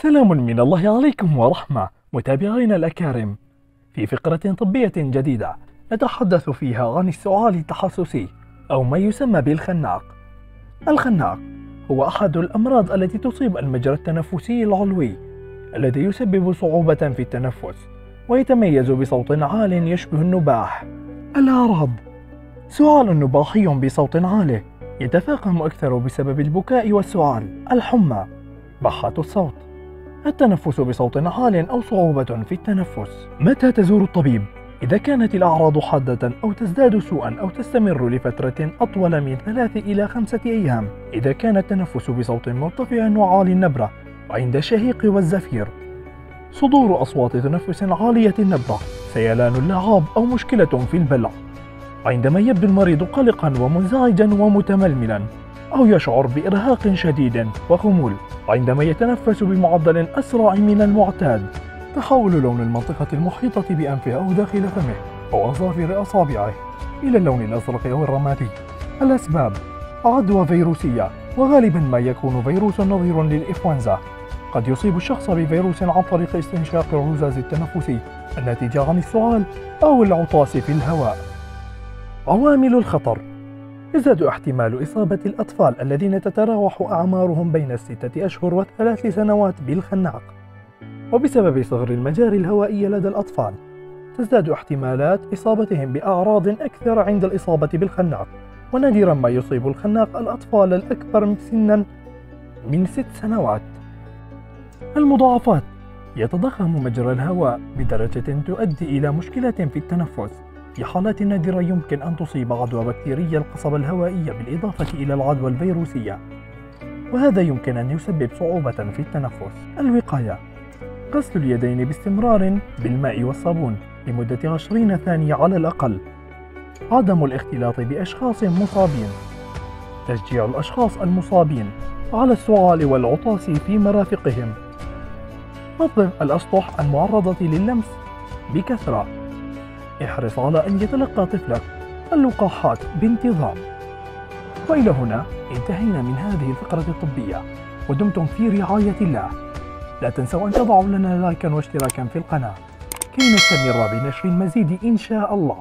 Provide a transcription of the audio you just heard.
سلام من الله عليكم ورحمة متابعينا الأكارم. في فقرة طبية جديدة نتحدث فيها عن السعال التحسسي أو ما يسمى بالخناق. الخناق هو أحد الأمراض التي تصيب المجرى التنفسي العلوي الذي يسبب صعوبة في التنفس ويتميز بصوت عال يشبه النباح. الأعراض: سعال نباحي بصوت عال يتفاقم أكثر بسبب البكاء والسعال. الحمى، بحة الصوت، التنفس بصوت عال أو صعوبة في التنفس. متى تزور الطبيب؟ إذا كانت الأعراض حادة أو تزداد سوءا أو تستمر لفترة أطول من 3 إلى 5 أيام. إذا كان التنفس بصوت مرتفع وعالي النبرة وعند الشهيق والزفير. صدور أصوات تنفس عالية النبرة، سيلان اللعاب أو مشكلة في البلع. عندما يبدو المريض قلقا ومنزعجا ومتململا أو يشعر بإرهاق شديد وخمول. عندما يتنفس بمعدل أسرع من المعتاد. تحول لون المنطقة المحيطة بأنفه أو داخل فمه أو أظافر أصابعه إلى اللون الأزرق أو الرمادي. الأسباب: عدوى فيروسية، وغالبا ما يكون فيروس نظير للإنفلونزا. قد يصيب الشخص بفيروس عن طريق استنشاق الرذاذ التنفسي الناتج عن السعال أو العطاس في الهواء. عوامل الخطر: يزداد احتمال إصابة الأطفال الذين تتراوح أعمارهم بين 6 أشهر و3 سنوات بالخناق، وبسبب صغر المجاري الهوائية لدى الأطفال تزداد احتمالات إصابتهم بأعراض أكثر عند الإصابة بالخناق، ونادرا ما يصيب الخناق الأطفال الأكبر سنا من 6 سنوات. المضاعفات: يتضخم مجرى الهواء بدرجة تؤدي إلى مشكلة في التنفس. في حالات نادرة يمكن أن تصيب عدوى بكتيرية القصبة الهوائية بالإضافة إلى العدوى الفيروسية، وهذا يمكن أن يسبب صعوبة في التنفس. الوقاية: غسل اليدين باستمرار بالماء والصابون لمدة 20 ثانية على الأقل. عدم الاختلاط بأشخاص مصابين. تشجيع الأشخاص المصابين على السعال والعطاس في مرافقهم. نظف الأسطح المعرضة للمس بكثرة. احرص على أن يتلقى طفلك اللقاحات بانتظام. وإلى هنا انتهينا من هذه الفقرة الطبية، ودمتم في رعاية الله. لا تنسوا أن تضعوا لنا لايكا واشتراكا في القناة كي نستمر بنشر المزيد إن شاء الله.